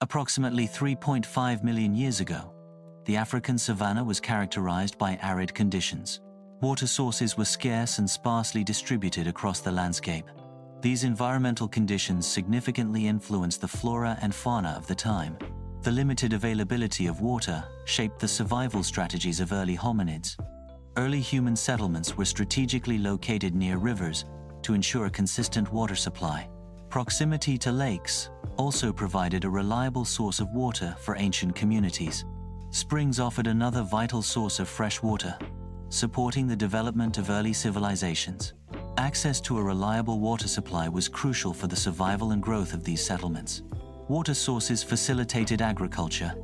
Approximately 3.5 million years ago, the African savanna was characterized by arid conditions. Water sources were scarce and sparsely distributed across the landscape. These environmental conditions significantly influenced the flora and fauna of the time. The limited availability of water shaped the survival strategies of early hominids. Early human settlements were strategically located near rivers to ensure a consistent water supply. Proximity to lakes also provided a reliable source of water for ancient communities. Springs offered another vital source of fresh water, supporting the development of early civilizations. Access to a reliable water supply was crucial for the survival and growth of these settlements. Water sources facilitated agriculture,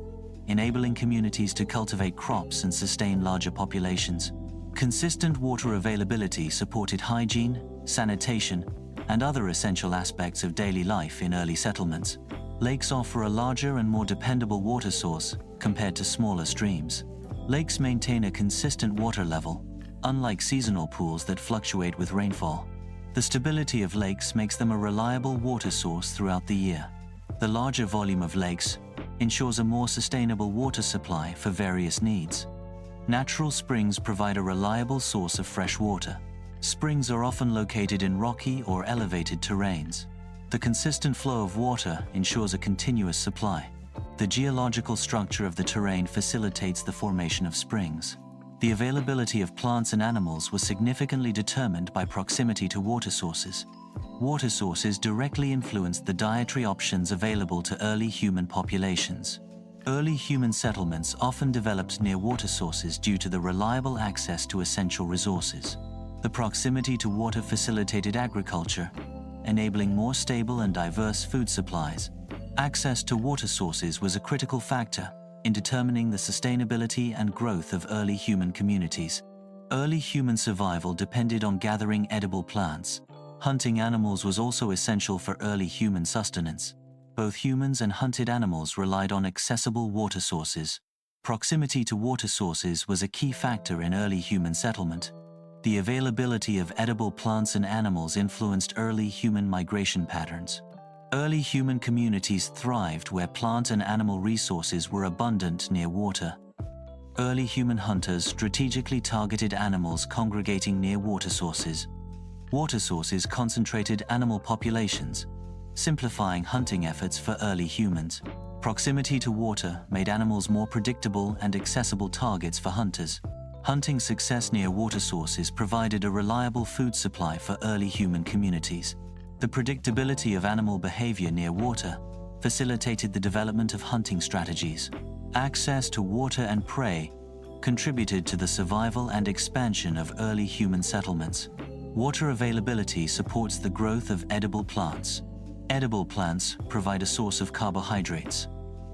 enabling communities to cultivate crops and sustain larger populations. Consistent water availability supported hygiene, sanitation, and other essential aspects of daily life in early settlements. Lakes offer a larger and more dependable water source compared to smaller streams. Lakes maintain a consistent water level, unlike seasonal pools that fluctuate with rainfall. The stability of lakes makes them a reliable water source throughout the year. The larger volume of lakes ensures a more sustainable water supply for various needs. Natural springs provide a reliable source of fresh water. Springs are often located in rocky or elevated terrains. The consistent flow of water ensures a continuous supply. The geological structure of the terrain facilitates the formation of springs. The availability of plants and animals was significantly determined by proximity to water sources. Water sources directly influenced the dietary options available to early human populations. Early human settlements often developed near water sources due to the reliable access to essential resources. The proximity to water facilitated agriculture, enabling more stable and diverse food supplies. Access to water sources was a critical factor in determining the sustainability and growth of early human communities. Early human survival depended on gathering edible plants. Hunting animals was also essential for early human sustenance. Both humans and hunted animals relied on accessible water sources. Proximity to water sources was a key factor in early human settlement. The availability of edible plants and animals influenced early human migration patterns. Early human communities thrived where plant and animal resources were abundant near water. Early human hunters strategically targeted animals congregating near water sources. Water sources concentrated animal populations, simplifying hunting efforts for early humans. Proximity to water made animals more predictable and accessible targets for hunters. Hunting success near water sources provided a reliable food supply for early human communities. The predictability of animal behavior near water facilitated the development of hunting strategies. Access to water and prey contributed to the survival and expansion of early human settlements. Water availability supports the growth of edible plants. Edible plants provide a source of carbohydrates.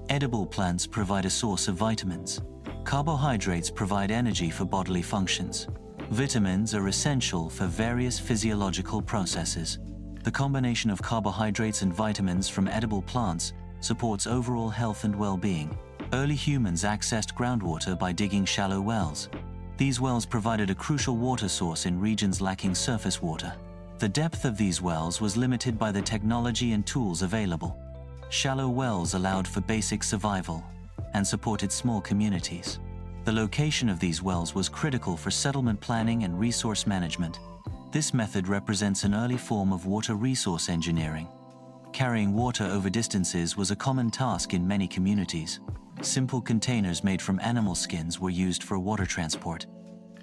Edible plants provide a source of vitamins. Carbohydrates provide energy for bodily functions. Vitamins are essential for various physiological processes. The combination of carbohydrates and vitamins from edible plants supports overall health and well-being. Early humans accessed groundwater by digging shallow wells. These wells provided a crucial water source in regions lacking surface water. The depth of these wells was limited by the technology and tools available. Shallow wells allowed for basic survival and supported small communities. The location of these wells was critical for settlement planning and resource management. This method represents an early form of water resource engineering. Carrying water over distances was a common task in many communities. Simple containers made from animal skins were used for water transport.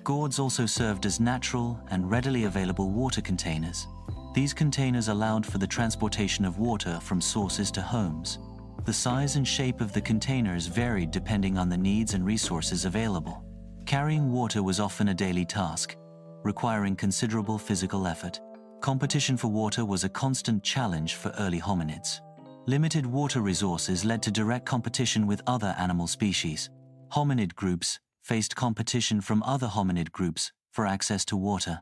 Gourds also served as natural and readily available water containers. These containers allowed for the transportation of water from sources to homes. The size and shape of the containers varied depending on the needs and resources available. Carrying water was often a daily task, requiring considerable physical effort. Competition for water was a constant challenge for early hominids. Limited water resources led to direct competition with other animal species. Hominid groups faced competition from other hominid groups for access to water.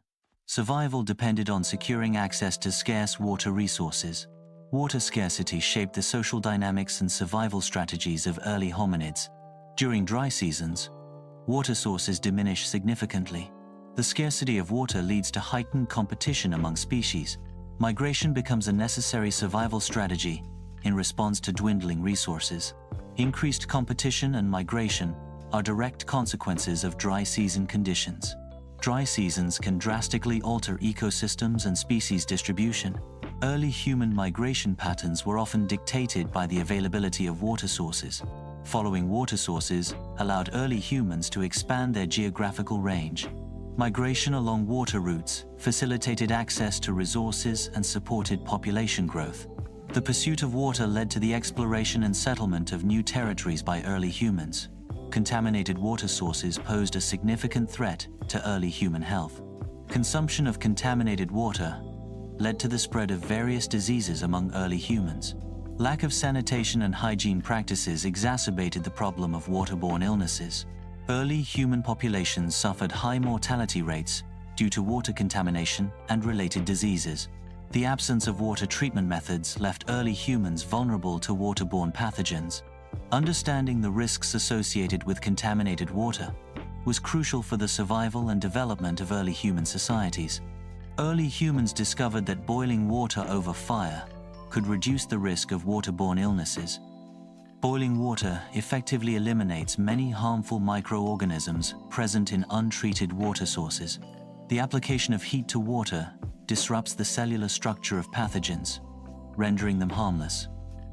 Survival depended on securing access to scarce water resources. Water scarcity shaped the social dynamics and survival strategies of early hominids. During dry seasons, water sources diminish significantly. The scarcity of water leads to heightened competition among species. Migration becomes a necessary survival strategy, in response to dwindling resources. Increased competition and migration are direct consequences of dry season conditions. Dry seasons can drastically alter ecosystems and species distribution. Early human migration patterns were often dictated by the availability of water sources. Following water sources allowed early humans to expand their geographical range. Migration along water routes facilitated access to resources and supported population growth. The pursuit of water led to the exploration and settlement of new territories by early humans. Contaminated water sources posed a significant threat to early human health. Consumption of contaminated water led to the spread of various diseases among early humans. Lack of sanitation and hygiene practices exacerbated the problem of waterborne illnesses. Early human populations suffered high mortality rates due to water contamination and related diseases. The absence of water treatment methods left early humans vulnerable to waterborne pathogens. Understanding the risks associated with contaminated water was crucial for the survival and development of early human societies. Early humans discovered that boiling water over fire could reduce the risk of waterborne illnesses. Boiling water effectively eliminates many harmful microorganisms present in untreated water sources. The application of heat to water disrupts the cellular structure of pathogens, rendering them harmless.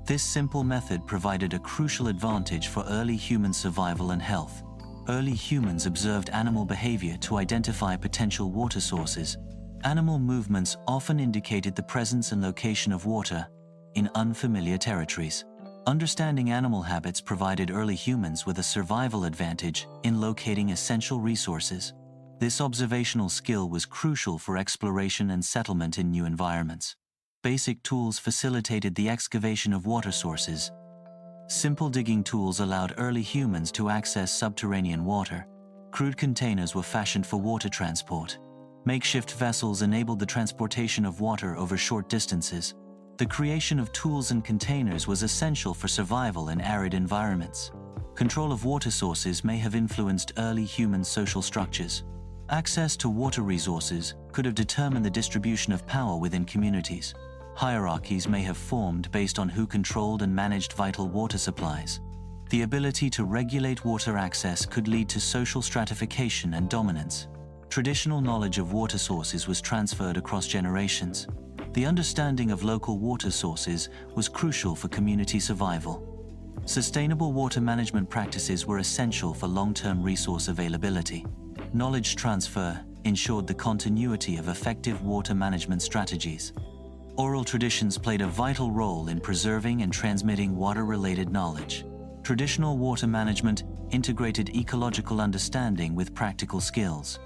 This simple method provided a crucial advantage for early human survival and health. Early humans observed animal behavior to identify potential water sources. Animal movements often indicated the presence and location of water in unfamiliar territories. Understanding animal habits provided early humans with a survival advantage in locating essential resources. This observational skill was crucial for exploration and settlement in new environments. Basic tools facilitated the excavation of water sources. Simple digging tools allowed early humans to access subterranean water. Crude containers were fashioned for water transport. Makeshift vessels enabled the transportation of water over short distances. The creation of tools and containers was essential for survival in arid environments. Control of water sources may have influenced early human social structures. Access to water resources could have determined the distribution of power within communities. Hierarchies may have formed based on who controlled and managed vital water supplies. The ability to regulate water access could lead to social stratification and dominance. Traditional knowledge of water sources was transferred across generations. The understanding of local water sources was crucial for community survival. Sustainable water management practices were essential for long-term resource availability. Knowledge transfer ensured the continuity of effective water management strategies. Oral traditions played a vital role in preserving and transmitting water-related knowledge. Traditional water management integrated ecological understanding with practical skills.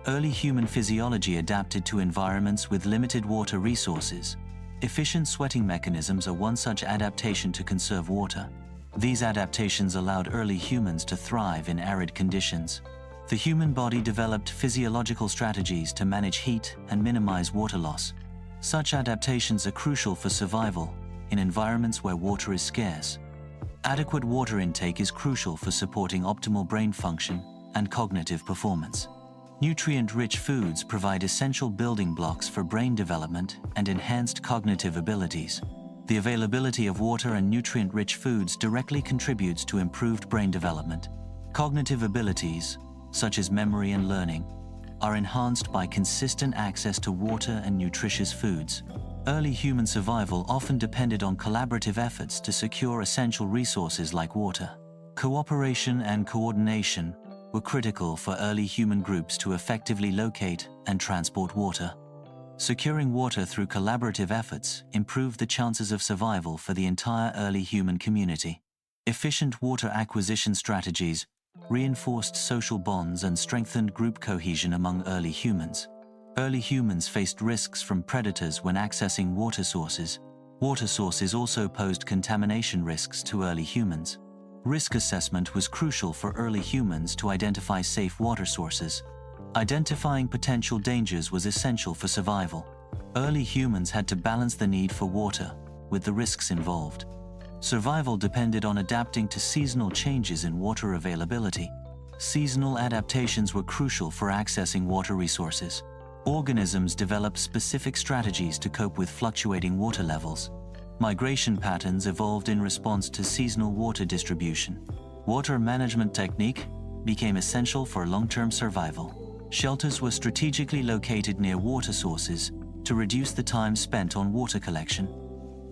Early human physiology adapted to environments with limited water resources. Efficient sweating mechanisms are one such adaptation to conserve water. These adaptations allowed early humans to thrive in arid conditions. The human body developed physiological strategies to manage heat and minimize water loss. Such adaptations are crucial for survival in environments where water is scarce. Adequate water intake is crucial for supporting optimal brain function and cognitive performance. Nutrient-rich foods provide essential building blocks for brain development and enhanced cognitive abilities. The availability of water and nutrient-rich foods directly contributes to improved brain development. Cognitive abilities, such as memory and learning, are enhanced by consistent access to water and nutritious foods. Early human survival often depended on collaborative efforts to secure essential resources like water. Cooperation and coordination were critical for early human groups to effectively locate and transport water. Securing water through collaborative efforts improved the chances of survival for the entire early human community. Efficient water acquisition strategies reinforced social bonds and strengthened group cohesion among early humans. Early humans faced risks from predators when accessing water sources. Water sources also posed contamination risks to early humans. Risk assessment was crucial for early humans to identify safe water sources. Identifying potential dangers was essential for survival. Early humans had to balance the need for water with the risks involved. Survival depended on adapting to seasonal changes in water availability. Seasonal adaptations were crucial for accessing water resources. Organisms developed specific strategies to cope with fluctuating water levels. Migration patterns evolved in response to seasonal water distribution. Water management technique became essential for long-term survival. Shelters were strategically located near water sources to reduce the time spent on water collection.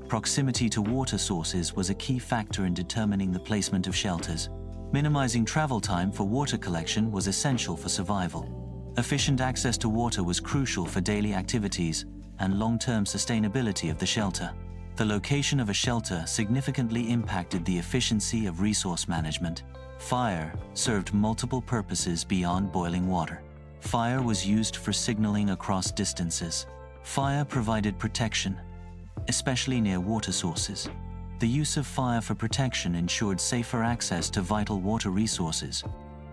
Proximity to water sources was a key factor in determining the placement of shelters. Minimizing travel time for water collection was essential for survival. Efficient access to water was crucial for daily activities and long-term sustainability of the shelter. The location of a shelter significantly impacted the efficiency of resource management. Fire served multiple purposes beyond boiling water. Fire was used for signaling across distances. Fire provided protection, especially near water sources. The use of fire for protection ensured safer access to vital water resources.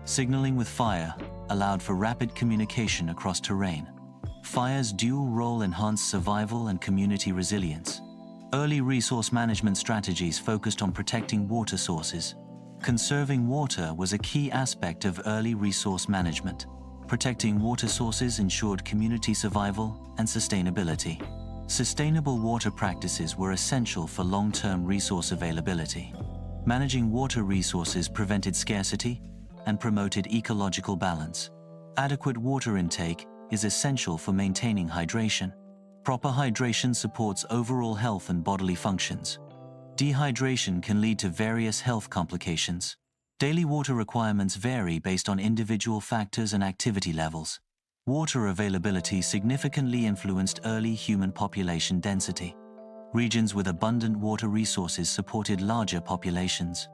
Signaling with fire allowed for rapid communication across terrain. Fire's dual role enhanced survival and community resilience. Early resource management strategies focused on protecting water sources. Conserving water was a key aspect of early resource management. Protecting water sources ensured community survival and sustainability. Sustainable water practices were essential for long-term resource availability. Managing water resources prevented scarcity and promoted ecological balance. Adequate water intake is essential for maintaining hydration. Proper hydration supports overall health and bodily functions. Dehydration can lead to various health complications. Daily water requirements vary based on individual factors and activity levels. Water availability significantly influenced early human population density. Regions with abundant water resources supported larger populations.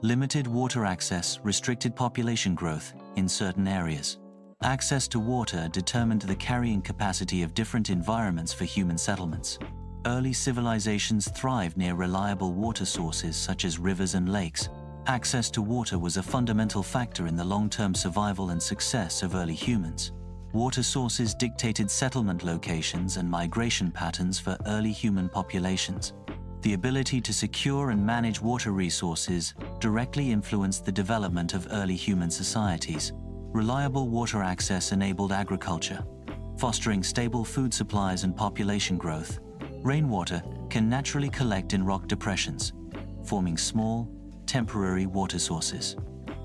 Limited water access restricted population growth in certain areas. Access to water determined the carrying capacity of different environments for human settlements. Early civilizations thrived near reliable water sources such as rivers and lakes. Access to water was a fundamental factor in the long-term survival and success of early humans. Water sources dictated settlement locations and migration patterns for early human populations. The ability to secure and manage water resources directly influenced the development of early human societies. Reliable water access enabled agriculture, fostering stable food supplies and population growth. Rainwater can naturally collect in rock depressions, forming small, temporary water sources.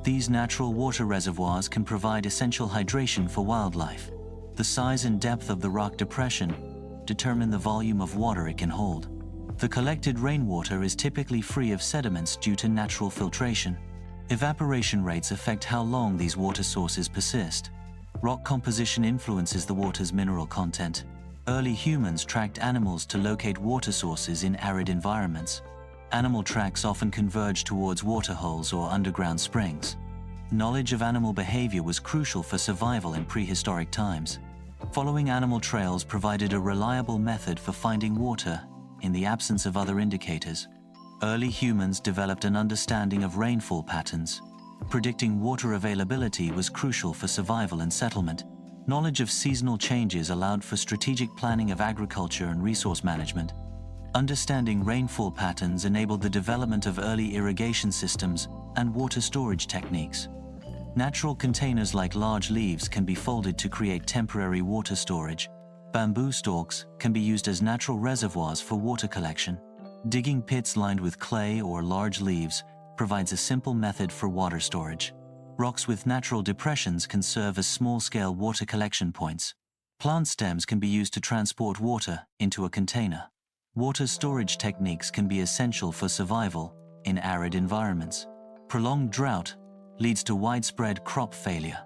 These natural water reservoirs can provide essential hydration for wildlife. The size and depth of the rock depression determine the volume of water it can hold. The collected rainwater is typically free of sediments due to natural filtration. Evaporation rates affect how long these water sources persist. Rock composition influences the water's mineral content. Early humans tracked animals to locate water sources in arid environments. Animal tracks often converged towards waterholes or underground springs. Knowledge of animal behavior was crucial for survival in prehistoric times. Following animal trails provided a reliable method for finding water in the absence of other indicators. Early humans developed an understanding of rainfall patterns. Predicting water availability was crucial for survival and settlement. Knowledge of seasonal changes allowed for strategic planning of agriculture and resource management. Understanding rainfall patterns enabled the development of early irrigation systems and water storage techniques. Natural containers like large leaves can be folded to create temporary water storage. Bamboo stalks can be used as natural reservoirs for water collection. Digging pits lined with clay or large leaves provides a simple method for water storage. Rocks with natural depressions can serve as small-scale water collection points. Plant stems can be used to transport water into a container. Water storage techniques can be essential for survival in arid environments. Prolonged drought leads to widespread crop failure,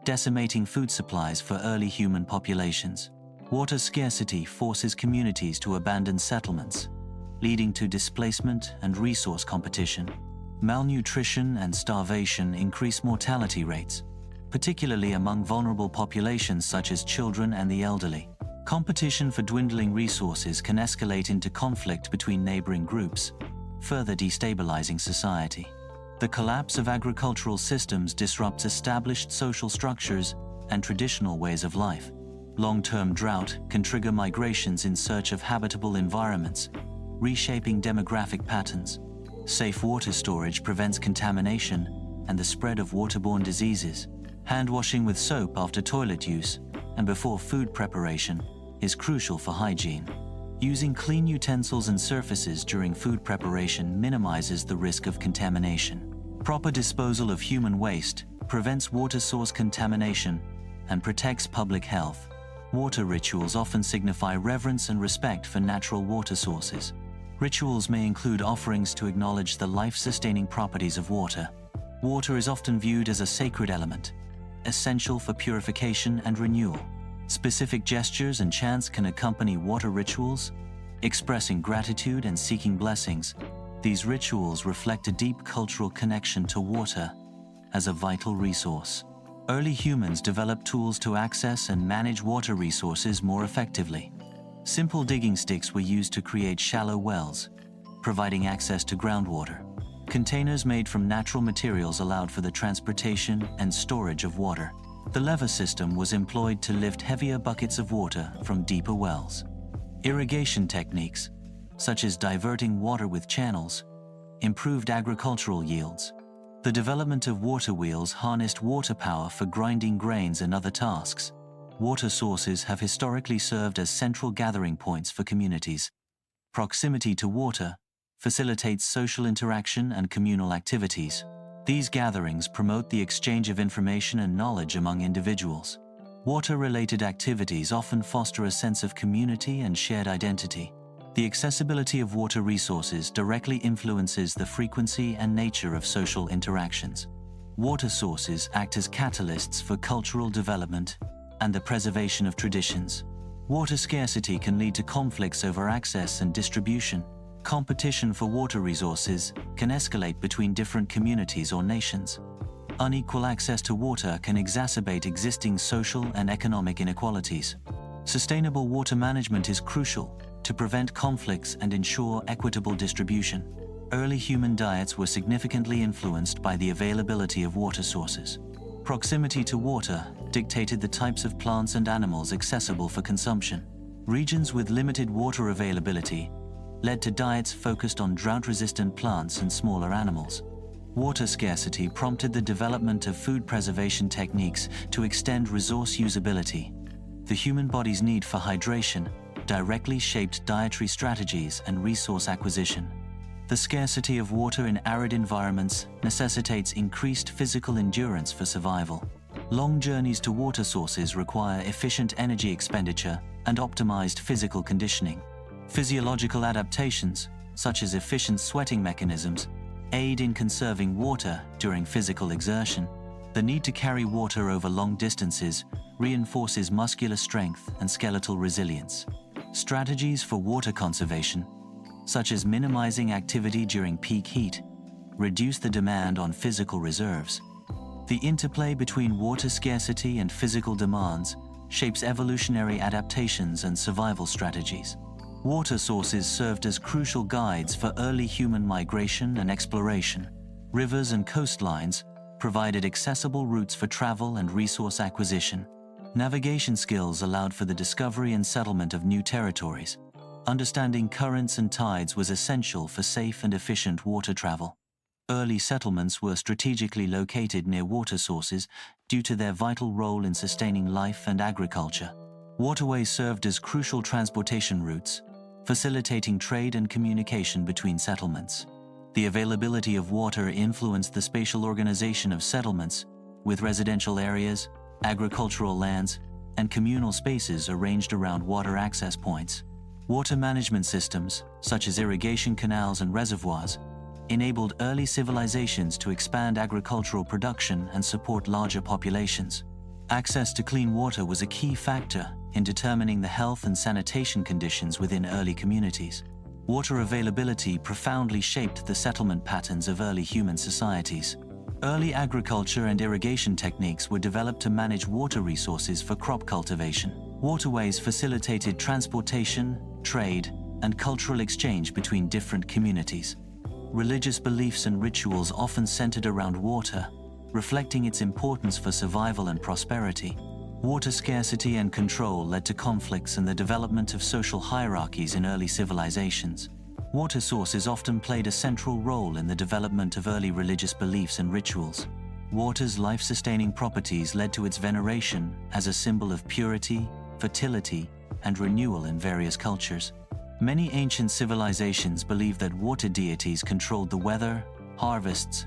decimating food supplies for early human populations. Water scarcity forces communities to abandon settlements, leading to displacement and resource competition. Malnutrition and starvation increase mortality rates, particularly among vulnerable populations such as children and the elderly. Competition for dwindling resources can escalate into conflict between neighboring groups, further destabilizing society. The collapse of agricultural systems disrupts established social structures and traditional ways of life. Long-term drought can trigger migrations in search of habitable environments, reshaping demographic patterns. Safe water storage prevents contamination and the spread of waterborne diseases. Hand washing with soap after toilet use and before food preparation is crucial for hygiene. Using clean utensils and surfaces during food preparation minimizes the risk of contamination. Proper disposal of human waste prevents water source contamination and protects public health. Water rituals often signify reverence and respect for natural water sources. Rituals may include offerings to acknowledge the life-sustaining properties of water. Water is often viewed as a sacred element, essential for purification and renewal. Specific gestures and chants can accompany water rituals, expressing gratitude and seeking blessings. These rituals reflect a deep cultural connection to water as a vital resource. Early humans developed tools to access and manage water resources more effectively. Simple digging sticks were used to create shallow wells, providing access to groundwater. Containers made from natural materials allowed for the transportation and storage of water. The lever system was employed to lift heavier buckets of water from deeper wells. Irrigation techniques, such as diverting water with channels, improved agricultural yields. The development of water wheels harnessed water power for grinding grains and other tasks. Water sources have historically served as central gathering points for communities. Proximity to water facilitates social interaction and communal activities. These gatherings promote the exchange of information and knowledge among individuals. Water-related activities often foster a sense of community and shared identity. The accessibility of water resources directly influences the frequency and nature of social interactions. Water sources act as catalysts for cultural development and the preservation of traditions. Water scarcity can lead to conflicts over access and distribution. Competition for water resources can escalate between different communities or nations. Unequal access to water can exacerbate existing social and economic inequalities. Sustainable water management is crucial to prevent conflicts and ensure equitable distribution. Early human diets were significantly influenced by the availability of water sources. Proximity to water dictated the types of plants and animals accessible for consumption. Regions with limited water availability led to diets focused on drought-resistant plants and smaller animals. Water scarcity prompted the development of food preservation techniques to extend resource usability. The human body's need for hydration directly shaped dietary strategies and resource acquisition. The scarcity of water in arid environments necessitates increased physical endurance for survival. Long journeys to water sources require efficient energy expenditure and optimized physical conditioning. Physiological adaptations, such as efficient sweating mechanisms, aid in conserving water during physical exertion. The need to carry water over long distances reinforces muscular strength and skeletal resilience. Strategies for water conservation, such as minimizing activity during peak heat, reduce the demand on physical reserves. The interplay between water scarcity and physical demands shapes evolutionary adaptations and survival strategies. Water sources served as crucial guides for early human migration and exploration. Rivers and coastlines provided accessible routes for travel and resource acquisition. Navigation skills allowed for the discovery and settlement of new territories. Understanding currents and tides was essential for safe and efficient water travel. Early settlements were strategically located near water sources due to their vital role in sustaining life and agriculture. Waterways served as crucial transportation routes, facilitating trade and communication between settlements. The availability of water influenced the spatial organization of settlements, with residential areas, agricultural lands, and communal spaces arranged around water access points. Water management systems, such as irrigation canals and reservoirs, enabled early civilizations to expand agricultural production and support larger populations. Access to clean water was a key factor in determining the health and sanitation conditions within early communities. Water availability profoundly shaped the settlement patterns of early human societies. Early agriculture and irrigation techniques were developed to manage water resources for crop cultivation. Waterways facilitated transportation, trade, and cultural exchange between different communities. Religious beliefs and rituals often centered around water, reflecting its importance for survival and prosperity. Water scarcity and control led to conflicts and the development of social hierarchies in early civilizations. Water sources often played a central role in the development of early religious beliefs and rituals. Water's life-sustaining properties led to its veneration as a symbol of purity, fertility, and renewal in various cultures. Many ancient civilizations believed that water deities controlled the weather, harvests,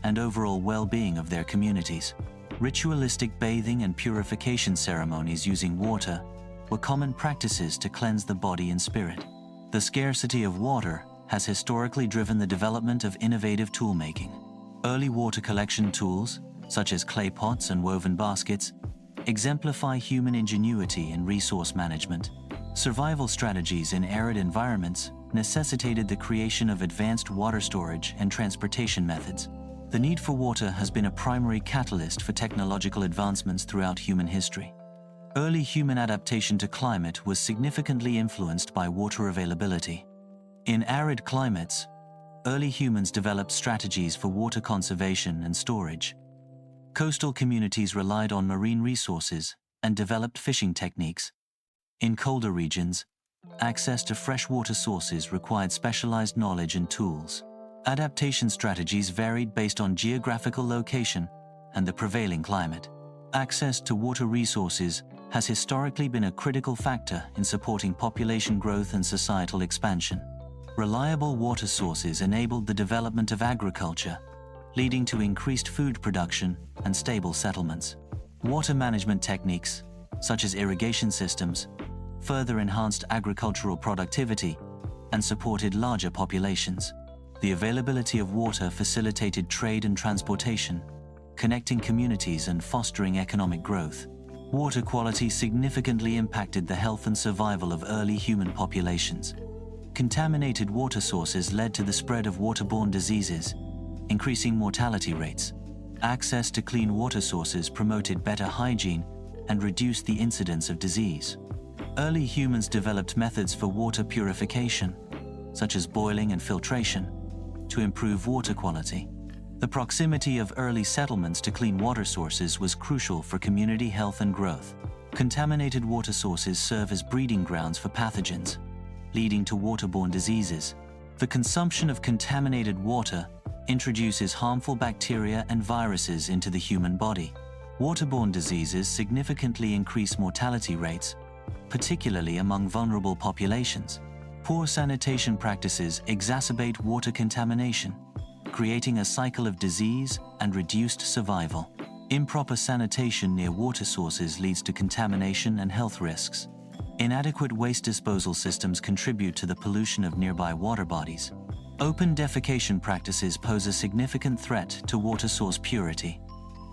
and overall well-being of their communities. Ritualistic bathing and purification ceremonies using water were common practices to cleanse the body and spirit. The scarcity of water has historically driven the development of innovative tool-making. Early water collection tools, such as clay pots and woven baskets, exemplify human ingenuity in resource management. Survival strategies in arid environments necessitated the creation of advanced water storage and transportation methods. The need for water has been a primary catalyst for technological advancements throughout human history. Early human adaptation to climate was significantly influenced by water availability. In arid climates, early humans developed strategies for water conservation and storage. Coastal communities relied on marine resources and developed fishing techniques. In colder regions, access to freshwater sources required specialized knowledge and tools. Adaptation strategies varied based on geographical location and the prevailing climate. Access to water resources has historically been a critical factor in supporting population growth and societal expansion. Reliable water sources enabled the development of agriculture, leading to increased food production and stable settlements. Water management techniques, such as irrigation systems, further enhanced agricultural productivity and supported larger populations. The availability of water facilitated trade and transportation, connecting communities and fostering economic growth. Water quality significantly impacted the health and survival of early human populations. Contaminated water sources led to the spread of waterborne diseases, increasing mortality rates. Access to clean water sources promoted better hygiene and reduced the incidence of disease. Early humans developed methods for water purification, such as boiling and filtration, to improve water quality. The proximity of early settlements to clean water sources was crucial for community health and growth. Contaminated water sources serve as breeding grounds for pathogens, leading to waterborne diseases. The consumption of contaminated water introduces harmful bacteria and viruses into the human body. Waterborne diseases significantly increase mortality rates, particularly among vulnerable populations. Poor sanitation practices exacerbate water contamination, creating a cycle of disease and reduced survival. Improper sanitation near water sources leads to contamination and health risks. Inadequate waste disposal systems contribute to the pollution of nearby water bodies. Open defecation practices pose a significant threat to water source purity.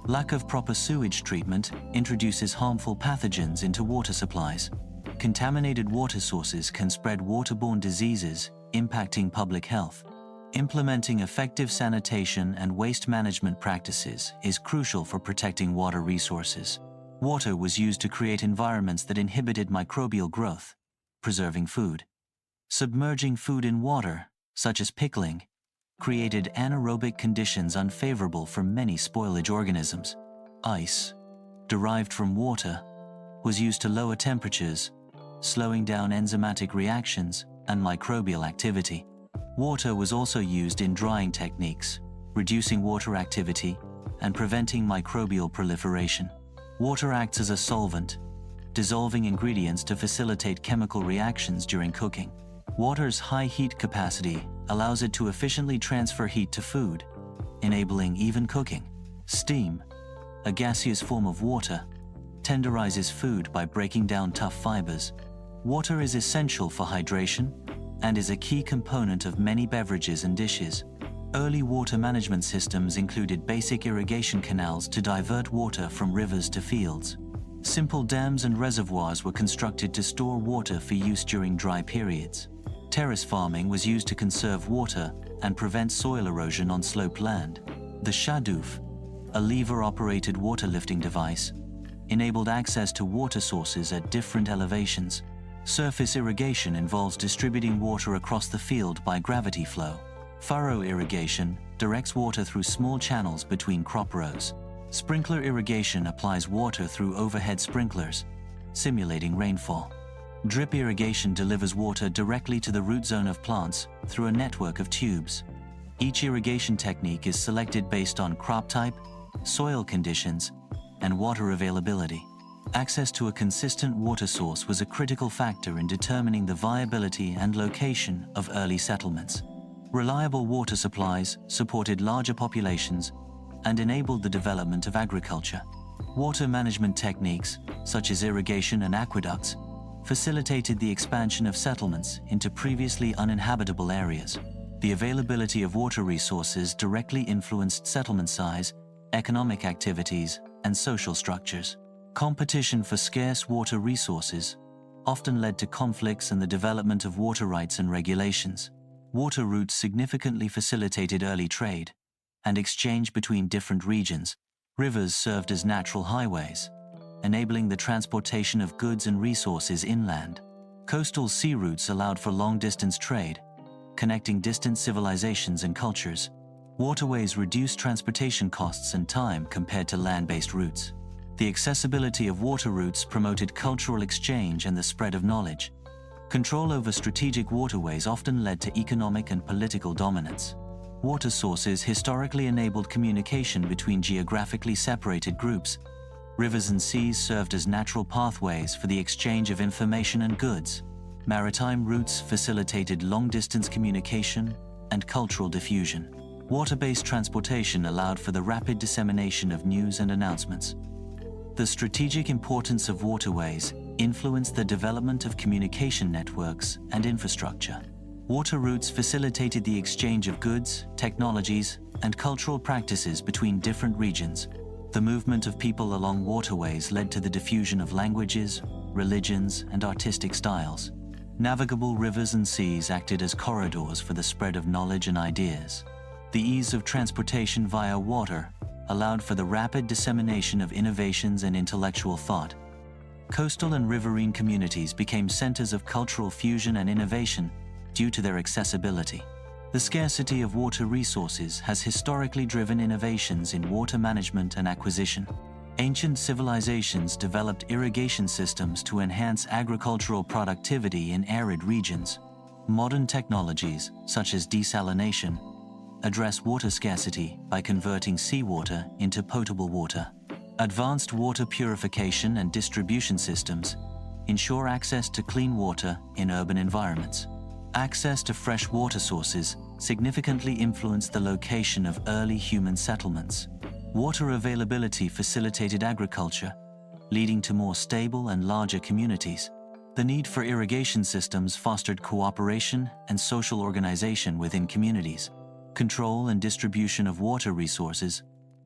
Lack of proper sewage treatment introduces harmful pathogens into water supplies. Contaminated water sources can spread waterborne diseases, impacting public health. Implementing effective sanitation and waste management practices is crucial for protecting water resources. Water was used to create environments that inhibited microbial growth, preserving food. Submerging food in water, such as pickling, created anaerobic conditions unfavorable for many spoilage organisms. Ice, derived from water, was used to lower temperatures, slowing down enzymatic reactions and microbial activity. Water was also used in drying techniques, reducing water activity and preventing microbial proliferation. Water acts as a solvent, dissolving ingredients to facilitate chemical reactions during cooking. Water's high heat capacity allows it to efficiently transfer heat to food, enabling even cooking. Steam, a gaseous form of water, tenderizes food by breaking down tough fibers. Water is essential for hydration and is a key component of many beverages and dishes. Early water management systems included basic irrigation canals to divert water from rivers to fields. Simple dams and reservoirs were constructed to store water for use during dry periods. Terrace farming was used to conserve water and prevent soil erosion on sloped land. The shadouf, a lever-operated water lifting device, enabled access to water sources at different elevations. Surface irrigation involves distributing water across the field by gravity flow. Furrow irrigation directs water through small channels between crop rows. Sprinkler irrigation applies water through overhead sprinklers, simulating rainfall. Drip irrigation delivers water directly to the root zone of plants through a network of tubes. Each irrigation technique is selected based on crop type, soil conditions, and water availability. Access to a consistent water source was a critical factor in determining the viability and location of early settlements. Reliable water supplies supported larger populations and enabled the development of agriculture. Water management techniques, such as irrigation and aqueducts, facilitated the expansion of settlements into previously uninhabitable areas. The availability of water resources directly influenced settlement size, economic activities, and social structures. Competition for scarce water resources often led to conflicts and the development of water rights and regulations. Water routes significantly facilitated early trade and exchange between different regions. Rivers served as natural highways, enabling the transportation of goods and resources inland. Coastal sea routes allowed for long-distance trade, connecting distant civilizations and cultures. Waterways reduced transportation costs and time compared to land-based routes. The accessibility of water routes promoted cultural exchange and the spread of knowledge. Control over strategic waterways often led to economic and political dominance. Water sources historically enabled communication between geographically separated groups. Rivers and seas served as natural pathways for the exchange of information and goods. Maritime routes facilitated long-distance communication and cultural diffusion. Water-based transportation allowed for the rapid dissemination of news and announcements. The strategic importance of waterways influenced the development of communication networks and infrastructure. Water routes facilitated the exchange of goods, technologies, and cultural practices between different regions. The movement of people along waterways led to the diffusion of languages, religions, and artistic styles. Navigable rivers and seas acted as corridors for the spread of knowledge and ideas. The ease of transportation via water allowed for the rapid dissemination of innovations and intellectual thought. Coastal and riverine communities became centers of cultural fusion and innovation due to their accessibility. The scarcity of water resources has historically driven innovations in water management and acquisition. Ancient civilizations developed irrigation systems to enhance agricultural productivity in arid regions. Modern technologies, such as desalination, address water scarcity by converting seawater into potable water. Advanced water purification and distribution systems ensure access to clean water in urban environments. Access to fresh water sources significantly influenced the location of early human settlements. Water availability facilitated agriculture, leading to more stable and larger communities. The need for irrigation systems fostered cooperation and social organization within communities. Control and distribution of water resources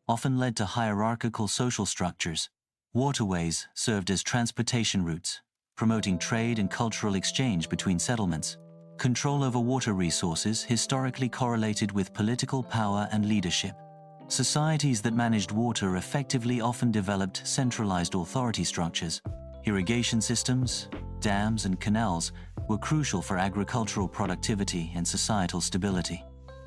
often led to hierarchical social structures. Waterways served as transportation routes, promoting trade and cultural exchange between settlements. Control over water resources historically correlated with political power and leadership. Societies that managed water effectively often developed centralized authority structures. Irrigation systems, dams, and canals were crucial for agricultural productivity and societal stability.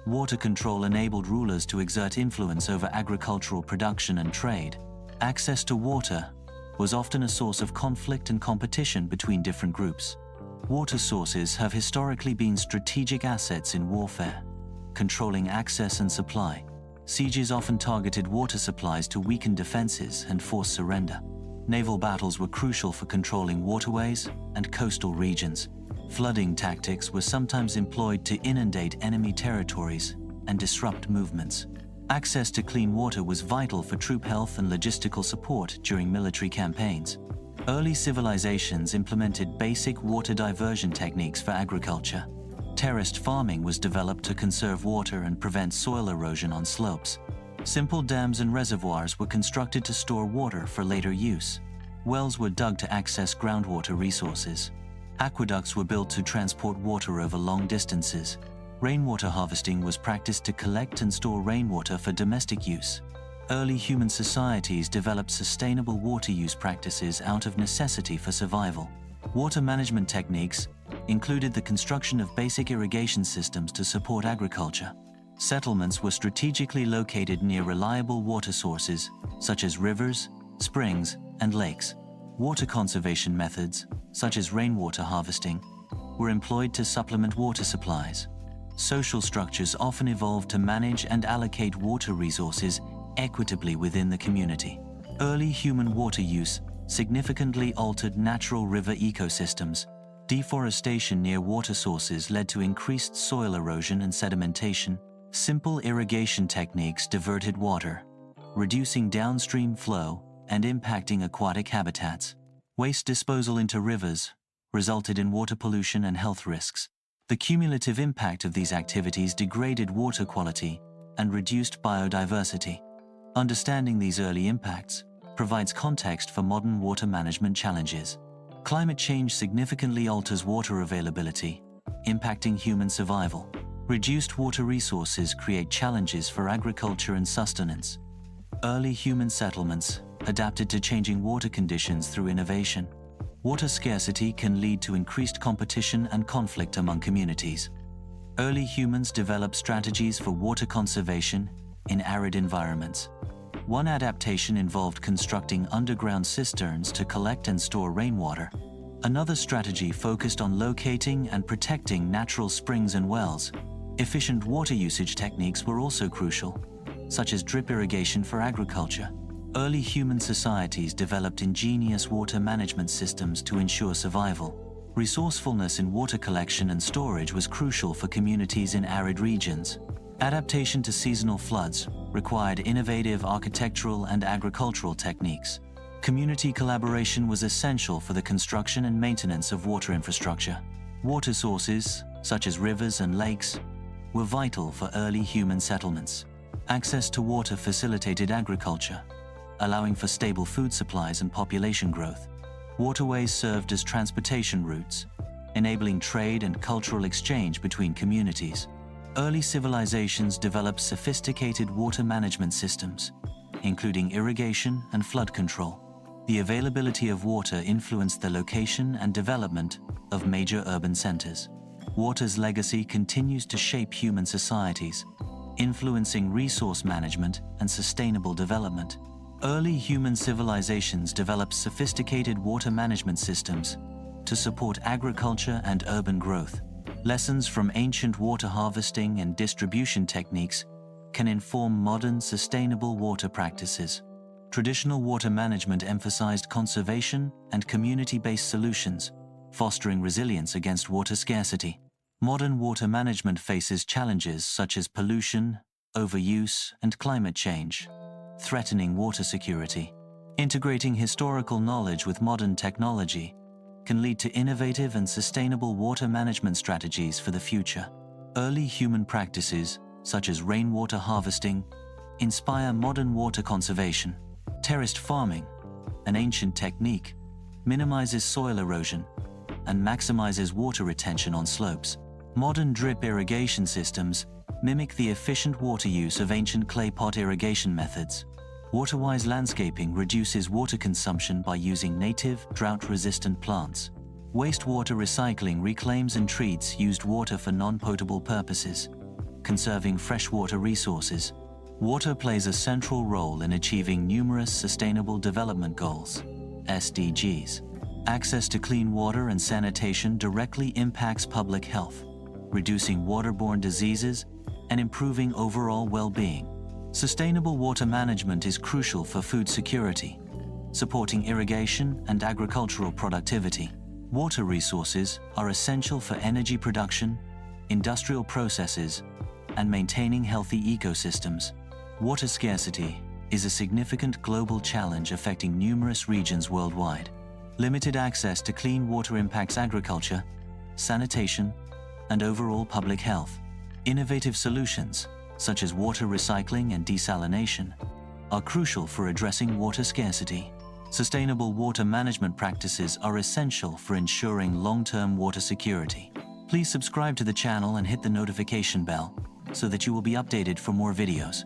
Water control enabled rulers to exert influence over agricultural production and trade. Access to water was often a source of conflict and competition between different groups. Water sources have historically been strategic assets in warfare, controlling access and supply. Sieges often targeted water supplies to weaken defenses and force surrender. Naval battles were crucial for controlling waterways and coastal regions. Flooding tactics were sometimes employed to inundate enemy territories and disrupt movements. Access to clean water was vital for troop health and logistical support during military campaigns. Early civilizations implemented basic water diversion techniques for agriculture. Terraced farming was developed to conserve water and prevent soil erosion on slopes. Simple dams and reservoirs were constructed to store water for later use. Wells were dug to access groundwater resources. Aqueducts were built to transport water over long distances. Rainwater harvesting was practiced to collect and store rainwater for domestic use. Early human societies developed sustainable water use practices out of necessity for survival. Water management techniques included the construction of basic irrigation systems to support agriculture. Settlements were strategically located near reliable water sources, such as rivers, springs, and lakes. Water conservation methods, such as rainwater harvesting, were employed to supplement water supplies. Social structures often evolved to manage and allocate water resources equitably within the community. Early human water use significantly altered natural river ecosystems. Deforestation near water sources led to increased soil erosion and sedimentation. Simple irrigation techniques diverted water, reducing downstream flow and impacting aquatic habitats. Waste disposal into rivers resulted in water pollution and health risks. The cumulative impact of these activities degraded water quality and reduced biodiversity. Understanding these early impacts provides context for modern water management challenges. Climate change significantly alters water availability, impacting human survival. Reduced water resources create challenges for agriculture and sustenance. Early human settlements adapted to changing water conditions through innovation. Water scarcity can lead to increased competition and conflict among communities. Early humans developed strategies for water conservation in arid environments. One adaptation involved constructing underground cisterns to collect and store rainwater. Another strategy focused on locating and protecting natural springs and wells. Efficient water usage techniques were also crucial, such as drip irrigation for agriculture. Early human societies developed ingenious water management systems to ensure survival. Resourcefulness in water collection and storage was crucial for communities in arid regions. Adaptation to seasonal floods required innovative architectural and agricultural techniques. Community collaboration was essential for the construction and maintenance of water infrastructure. Water sources, such as rivers and lakes, were vital for early human settlements. Access to water facilitated agriculture, allowing for stable food supplies and population growth. Waterways served as transportation routes, enabling trade and cultural exchange between communities. Early civilizations developed sophisticated water management systems, including irrigation and flood control. The availability of water influenced the location and development of major urban centers. Water's legacy continues to shape human societies, influencing resource management and sustainable development. Early human civilizations developed sophisticated water management systems to support agriculture and urban growth. Lessons from ancient water harvesting and distribution techniques can inform modern sustainable water practices. Traditional water management emphasized conservation and community-based solutions, fostering resilience against water scarcity. Modern water management faces challenges such as pollution, overuse, and climate change, threatening water security. Integrating historical knowledge with modern technology can lead to innovative and sustainable water management strategies for the future. Early human practices, such as rainwater harvesting, inspire modern water conservation. Terraced farming, an ancient technique, minimizes soil erosion and maximizes water retention on slopes. Modern drip irrigation systems mimic the efficient water use of ancient clay pot irrigation methods. Water-wise landscaping reduces water consumption by using native, drought-resistant plants. Wastewater recycling reclaims and treats used water for non-potable purposes, conserving freshwater resources. Water plays a central role in achieving numerous Sustainable Development Goals, SDGs. Access to clean water and sanitation directly impacts public health, reducing waterborne diseases and improving overall well-being. Sustainable water management is crucial for food security, supporting irrigation and agricultural productivity. Water resources are essential for energy production, industrial processes, and maintaining healthy ecosystems. Water scarcity is a significant global challenge affecting numerous regions worldwide. Limited access to clean water impacts agriculture, sanitation, and overall public health. Innovative solutions, such as water recycling and desalination, are crucial for addressing water scarcity. Sustainable water management practices are essential for ensuring long-term water security. Please subscribe to the channel and hit the notification bell so that you will be updated for more videos.